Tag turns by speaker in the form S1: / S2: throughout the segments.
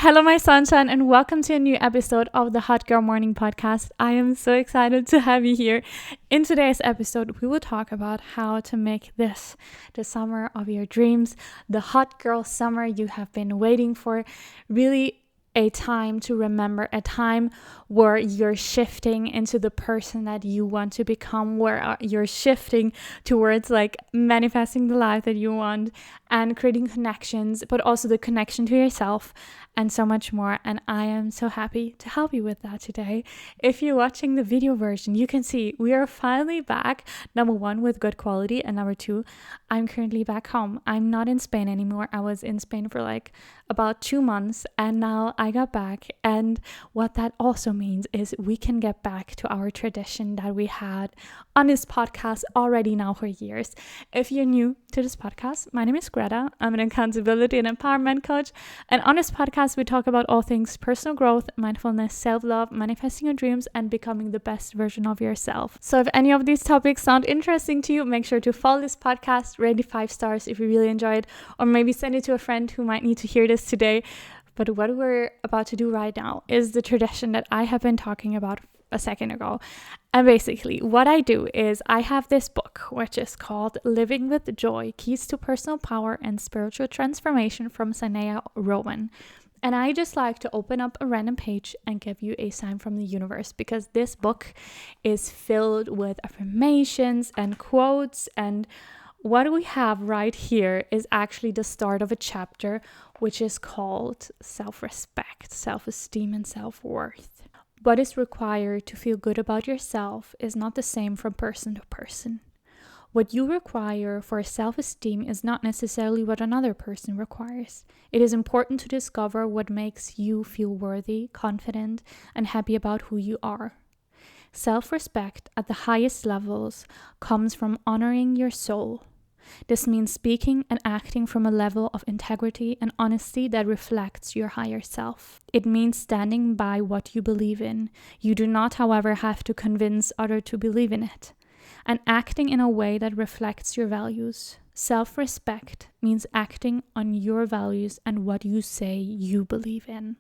S1: Hello, my sunshine, and welcome to a new episode of the Hot Girl Morning Podcast. I am so excited to have you here. In today's episode, we will talk about how to make this the summer of your dreams, the hot girl summer you have been waiting for, really a time to remember, a time where you're shifting into the person that you want to become, where you're shifting towards like manifesting the life that you want and creating connections, but also the connection to yourself and so much more. And I am so happy to help you with that today. If you're watching the video version, you can see we are finally back. Number one, with good quality, and number two, I'm currently back home. I'm not in Spain anymore. I was in Spain for like about 2 months, and now I got back. And what that also means is we can get back to our tradition that we had on this podcast already now for years. If you're new to this podcast, my name is Greta. I'm an accountability and empowerment coach, and on this podcast we talk about all things personal growth, mindfulness, self-love, manifesting your dreams, and becoming the best version of yourself. So if any of these topics sound interesting to you, make sure to follow this podcast, rate it 5 stars if you really enjoy it, or maybe send it to a friend who might need to hear this today. But what we're about to do right now is the tradition that I have been talking about a second ago. And basically what I do is I have this book which is called Living with Joy, Keys to Personal Power and Spiritual Transformation from Sanaya Rowan. And I just like to open up a random page and give you a sign from the universe, because this book is filled with affirmations and quotes, and what we have right here is actually the start of a chapter which is called self-respect, self-esteem, and self-worth. What is required to feel good about yourself is not the same from person to person. What you require for self-esteem is not necessarily what another person requires. It is important to discover what makes you feel worthy, confident, and happy about who you are. Self-respect at the highest levels comes from honoring your soul. This means speaking and acting from a level of integrity and honesty that reflects your higher self. It means standing by what you believe in. You do not, however, have to convince others to believe in it. And acting in a way that reflects your values. Self-respect means acting on your values and what you say you believe in.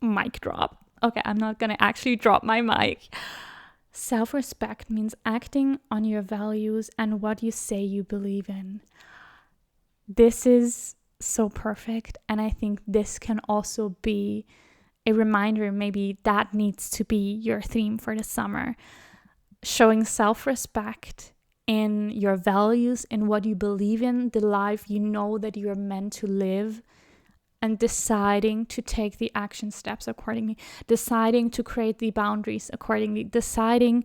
S1: Mic drop. Okay, I'm not gonna actually drop my mic. Self-respect means acting on your values and what you say you believe in. This is so perfect, and I think this can also be a reminder. Maybe that needs to be your theme for the summer. Showing self-respect in your values, in what you believe in, the life you know that you are meant to live, and deciding to take the action steps accordingly, deciding to create the boundaries accordingly, deciding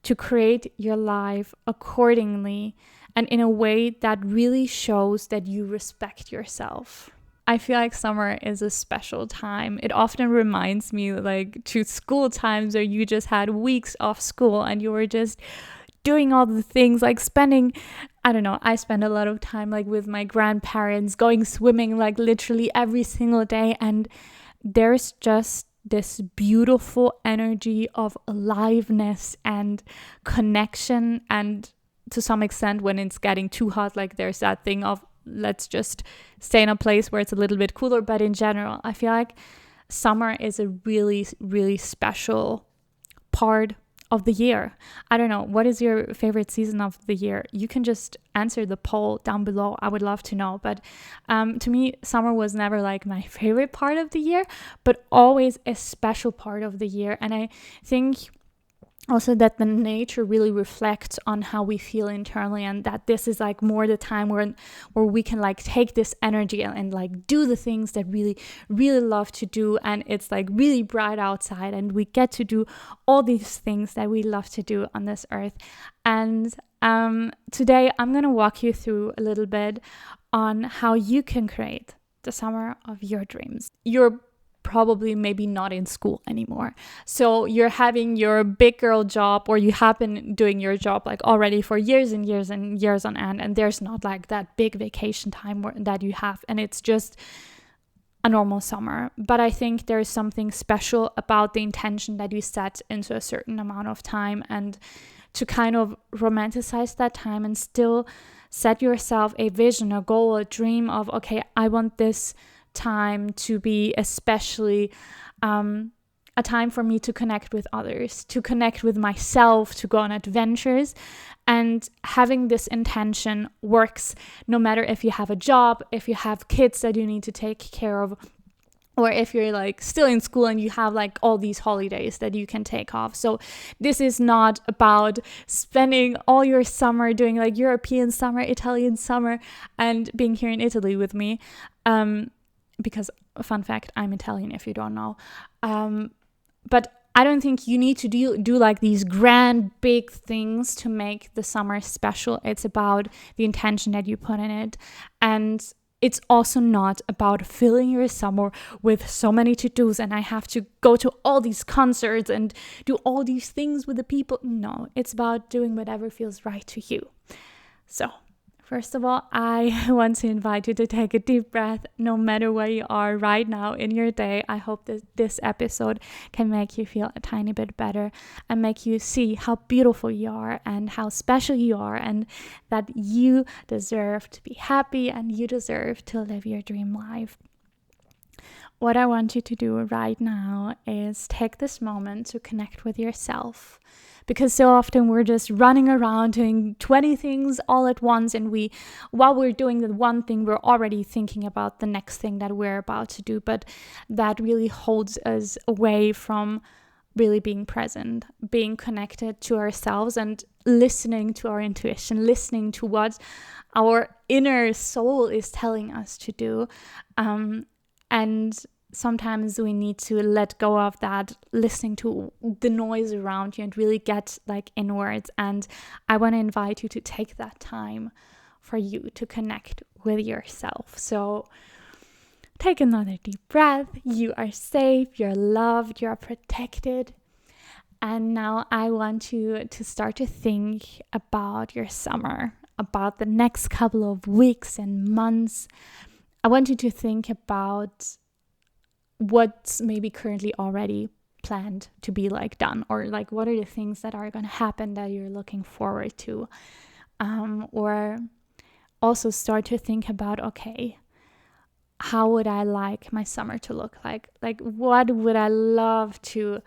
S1: to create your life accordingly, and in a way that really shows that you respect yourself. I feel like summer is a special time. It often reminds me like to school times where you just had weeks off school and you were just doing all the things, like spending, I don't know, I spend a lot of time like with my grandparents, going swimming like literally every single day. And there's just this beautiful energy of aliveness and connection. And to some extent, when it's getting too hot, like there's that thing of let's just stay in a place where it's a little bit cooler. But in general, I feel like summer is a really, really special part of the year. I don't know, what is your favorite season of the year? You can just answer the poll down below. I would love to know. But to me, summer was never like my favorite part of the year, but always a special part of the year. And I think also that the nature really reflects on how we feel internally, and that this is like more the time where we can like take this energy and like do the things that really love to do, and it's like really bright outside and we get to do all these things that we love to do on this earth. And today I'm gonna walk you through a little bit on how you can create the summer of your dreams. You're probably maybe not in school anymore, so you're having your big girl job, or you have been doing your job like already for years and years and years on end, and there's not like that big vacation time that you have, and it's just a normal summer. But I think there's something special about the intention that you set into a certain amount of time, and to kind of romanticize that time and still set yourself a vision, a goal, a dream of, okay, I want this time to be especially a time for me to connect with others, to connect with myself, to go on adventures. And having this intention works no matter if you have a job, if you have kids that you need to take care of, or if you're like still in school and you have like all these holidays that you can take off. So this is not about spending all your summer doing like European summer, Italian summer, and being here in Italy with me. Because fun fact, I'm Italian if you don't know. But I don't think you need to do like these grand big things to make the summer special. It's about the intention that you put in it. And it's also not about filling your summer with so many to-dos and I have to go to all these concerts and do all these things with the people. No, it's about doing whatever feels right to you. So, first of all, I want to invite you to take a deep breath no matter where you are right now in your day. I hope that this episode can make you feel a tiny bit better and make you see how beautiful you are and how special you are and that you deserve to be happy and you deserve to live your dream life. What I want you to do right now is take this moment to connect with yourself. Because so often we're just running around doing 20 things all at once, and while we're doing the one thing, we're already thinking about the next thing that we're about to do. But that really holds us away from really being present, being connected to ourselves and listening to our intuition, listening to what our inner soul is telling us to do. And sometimes we need to let go of that, listening to the noise around you and really get like inwards. And I want to invite you to take that time for you to connect with yourself. So take another deep breath. You are safe, you're loved, you're protected. And now I want you to start to think about your summer, about the next couple of weeks and months. I want you to think about what's maybe currently already planned to be like done, or like what are the things that are going to happen that you're looking forward to, or also start to think about, okay, how would I like my summer to look like what would I love to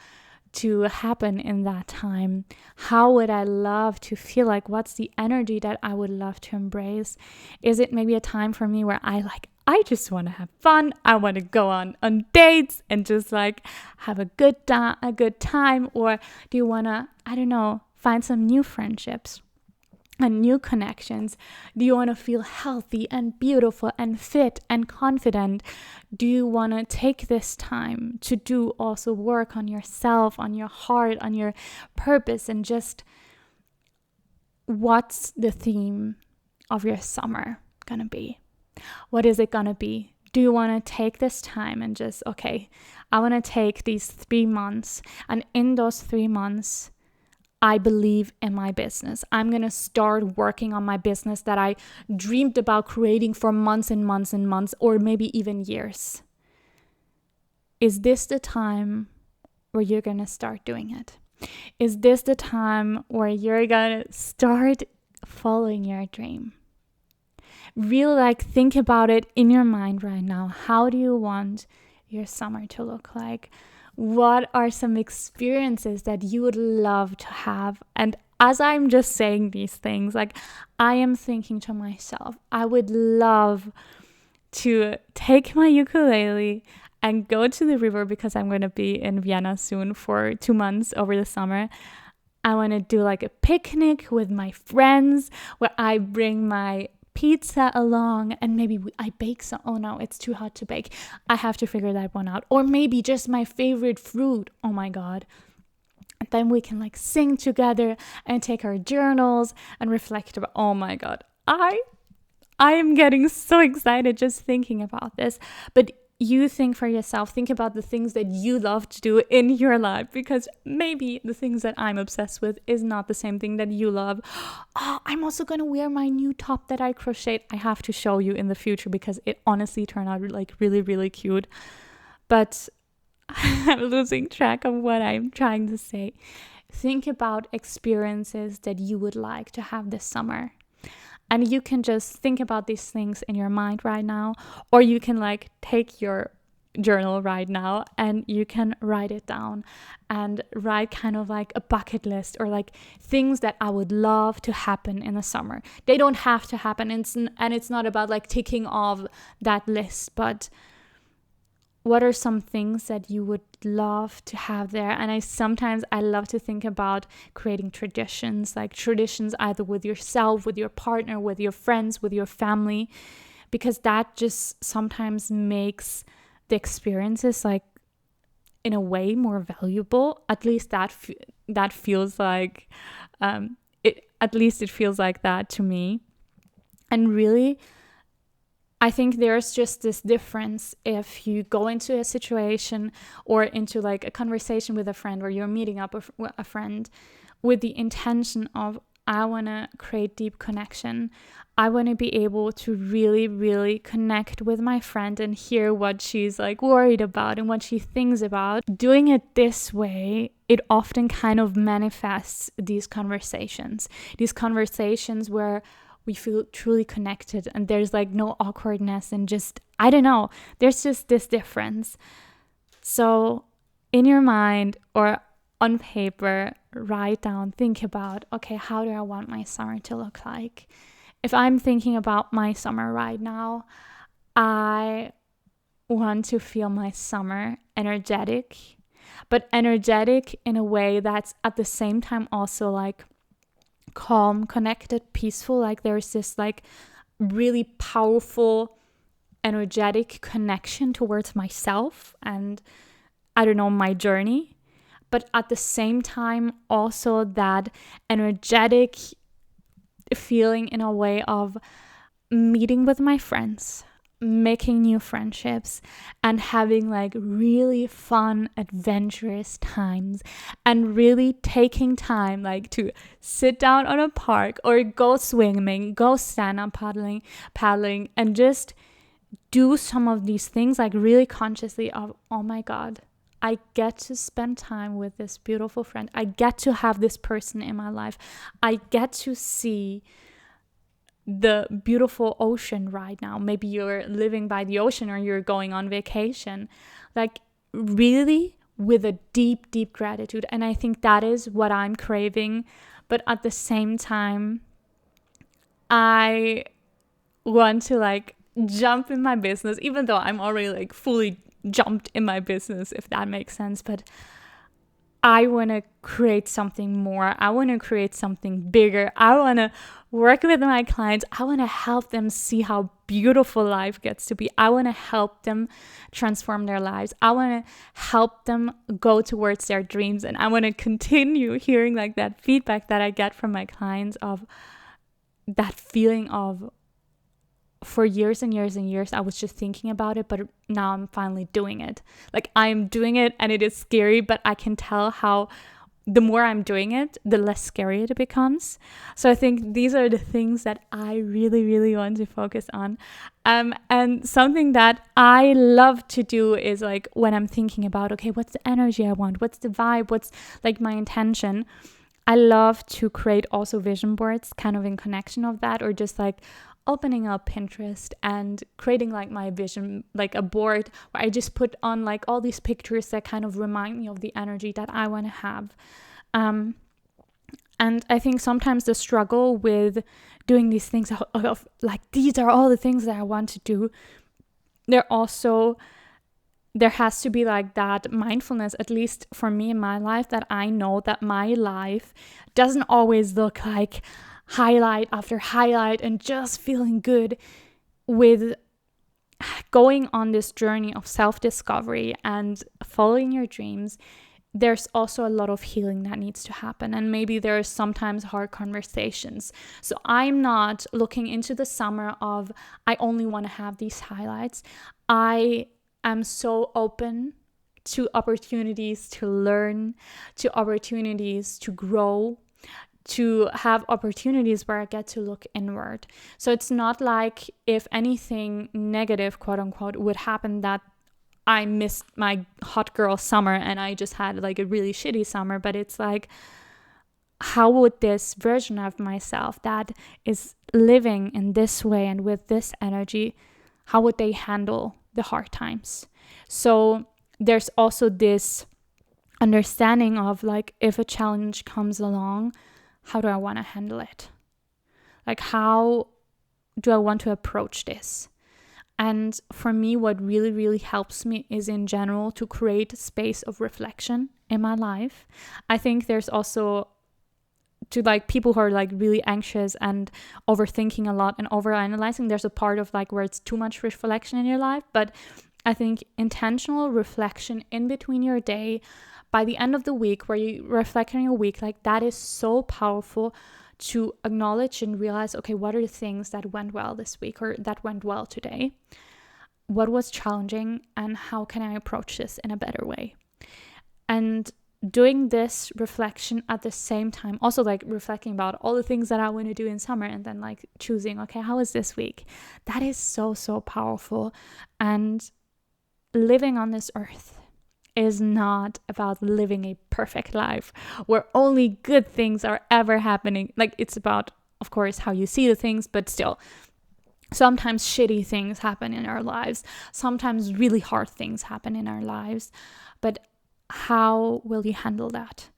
S1: happen in that time? How would I love to feel? Like, what's the energy that I would love to embrace? Is it maybe a time for me where I just want to have fun. I want to go on dates and just like have a good time. Or do you want to, I don't know, find some new friendships and new connections? Do you want to feel healthy and beautiful and fit and confident? Do you want to take this time to do also work on yourself, on your heart, on your purpose, and just what's the theme of your summer gonna be? What is it gonna be? Do you want to take this time and just, okay, I want to take these 3 months, and in those 3 months, I believe in my business. I'm going to start working on my business that I dreamed about creating for months and months and months, or maybe even years. Is this the time where you're going to start doing it? Is this the time where you're going to start following your dream? Really think about it in your mind right now. How do you want your summer to look like? What are some experiences that you would love to have? And as I'm just saying these things, I am thinking to myself, I would love to take my ukulele and go to the river, because I'm going to be in Vienna soon for 2 months over the summer. I want to do a picnic with my friends where I bring my pizza along, and maybe I bake some. Oh no, it's too hot to bake. I have to figure that one out. Or maybe just my favorite fruit. Oh my god. And then we can sing together and take our journals and reflect about. Oh my god. I am getting so excited just thinking about this. But you think for yourself, think about the things that you love to do in your life, because maybe the things that I'm obsessed with is not the same thing that you love. Oh, I'm also going to wear my new top that I crocheted. I have to show you in the future because it honestly turned out really, really cute. But I'm losing track of what I'm trying to say. Think about experiences that you would like to have this summer. And you can just think about these things in your mind right now, or you can like take your journal right now and you can write it down and write kind of like a bucket list, or like things that I would love to happen in the summer. They don't have to happen, and it's not about like ticking off that list, but what are some things that you would love to have there? And I love to think about creating traditions, like traditions either with yourself, with your partner, with your friends, with your family, because that just sometimes makes the experiences like in a way more valuable. At least that feels like it feels like that to me. And really, I think there's just this difference if you go into a situation or into like a conversation with a friend, or you're meeting up with a friend with the intention of, I want to create deep connection. I want to be able to really, really connect with my friend and hear what she's like worried about and what she thinks about. Doing it this way, it often kind of manifests these conversations where we feel truly connected and there's like no awkwardness and just, I don't know, there's just this difference. So in your mind or on paper, write down, think about, okay, how do I want my summer to look like? If I'm thinking about my summer right now, I want to feel my summer energetic, but energetic in a way that's at the same time also like calm, connected, peaceful. Like there's this like really powerful, energetic connection towards myself and, I don't know, my journey. But at the same time, also that energetic feeling in a way of meeting with my friends, making new friendships, and having like really fun, adventurous times, and really taking time like to sit down on a park or go swimming, go stand-up paddling, and just do some of these things like really consciously of, oh my God, I get to spend time with this beautiful friend. I get to have this person in my life. I get to see the beautiful ocean right now. Maybe you're living by the ocean or you're going on vacation. Like really with a deep, deep gratitude. And I think that is what I'm craving. But at the same time, I want to like jump in my business, even though I'm already like fully jumped in my business, if that makes sense. But I want to create something more. I want to create something bigger. I want to work with my clients. I want to help them see how beautiful life gets to be. I want to help them transform their lives. I want to help them go towards their dreams. And I want to continue hearing like that feedback that I get from my clients of that feeling of, for years and years and years, I was just thinking about it, but now I'm finally doing it. Like I'm doing it and it is scary, but I can tell how the more I'm doing it, the less scary it becomes. So I think these are the things that I really, really want to focus on. And something that I love to do is like when I'm thinking about, okay, what's the energy I want? What's the vibe? What's like my intention? I love to create also vision boards kind of in connection of that, or just like opening up Pinterest and creating like my vision, like a board where I just put on like all these pictures that kind of remind me of the energy that I want to have. And I think sometimes the struggle with doing these things of like, these are all the things that I want to do. There has to be like that mindfulness, at least for me in my life, that I know that my life doesn't always look like highlight after highlight and just feeling good. With going on this journey of self-discovery and following your dreams, there's also a lot of healing that needs to happen, and maybe there are sometimes hard conversations. So I'm not looking into the summer of I only want to have these highlights. I am so open to opportunities to learn, to opportunities to grow, to have opportunities where I get to look inward. So it's not like if anything negative, quote unquote, would happen that I missed my hot girl summer and I just had like a really shitty summer. But it's like how would this version of myself that is living in this way and with this energy, how would they handle the hard times? So there's also this understanding of like, if a challenge comes along, how do I want to handle it? Like, how do I want to approach this? And for me, what really, really helps me is in general to create a space of reflection in my life. I think there's also, to like people who are like really anxious and overthinking a lot and overanalyzing, there's a part of like where it's too much reflection in your life. But I think intentional reflection in between your day, by the end of the week, where you reflect on your week, like that is so powerful to acknowledge and realize, okay, what are the things that went well this week or that went well today? What was challenging, and how can I approach this in a better way? And doing this reflection at the same time, also like reflecting about all the things that I want to do in summer, and then like choosing, okay, how was this week? That is so, so powerful. And living on this earth is not about living a perfect life where only good things are ever happening. Like, it's about, of course, how you see the things, but still, sometimes shitty things happen in our lives. Sometimes really hard things happen in our lives. But how will you handle that?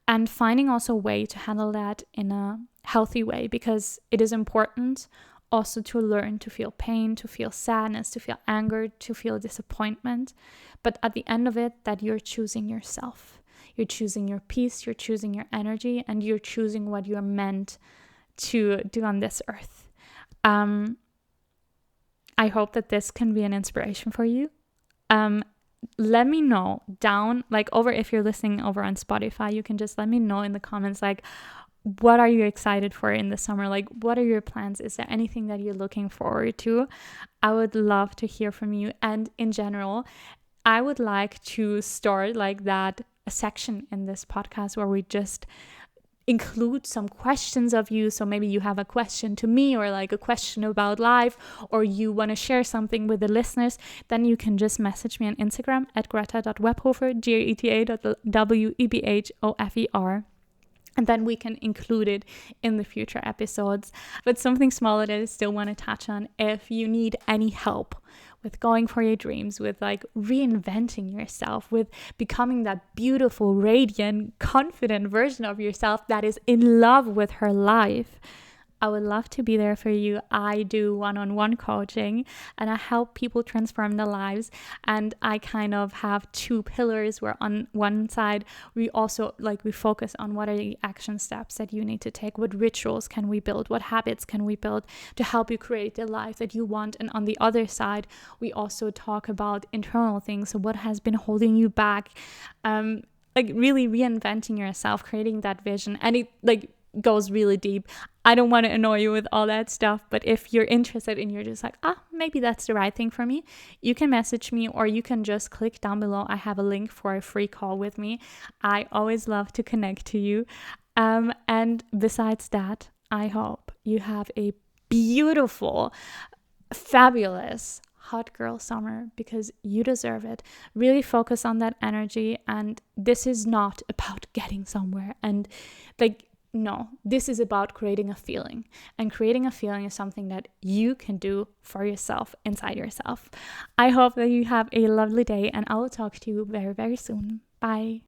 S1: And finding also a way to handle that in a healthy way, because it is important also to learn to feel pain, to feel sadness, to feel anger, to feel disappointment. But at the end of it, that you're choosing yourself. You're choosing your peace, you're choosing your energy, and you're choosing what you're meant to do on this earth. I hope that this can be an inspiration for you. Let me know down, like over, if you're listening over on Spotify, you can just let me know in the comments, like, what are you excited for in the summer? Like, what are your plans? Is there anything that you're looking forward to? I would love to hear from you. And in general, I would like to start like that, a section in this podcast where we just include some questions of you. So maybe you have a question to me, or like a question about life, or you want to share something with the listeners, then you can just message me on Instagram at greta.webhofer, greta.webhofer. And then we can include it in the future episodes. But something smaller that I still want to touch on, if you need any help with going for your dreams, with like reinventing yourself, with becoming that beautiful, radiant, confident version of yourself that is in love with her life, I would love to be there for you. I do one-on-one coaching, and I help people transform their lives. And I kind of have two pillars where on one side, we also we focus on what are the action steps that you need to take, what rituals can we build, what habits can we build to help you create the life that you want. And on the other side, we also talk about internal things. So what has been holding you back, really reinventing yourself, creating that vision. And it goes really deep. I don't want to annoy you with all that stuff, but if you're interested and you're just like, maybe that's the right thing for me, you can message me, or you can just click down below. I have a link for a free call with me. I always love to connect to you. And besides that, I hope you have a beautiful, fabulous, hot girl summer, because you deserve it. Really focus on that energy. And this is not about getting somewhere and no, this is about creating a feeling. And creating a feeling is something that you can do for yourself, inside yourself. I hope that you have a lovely day, and I will talk to you very, very soon. Bye.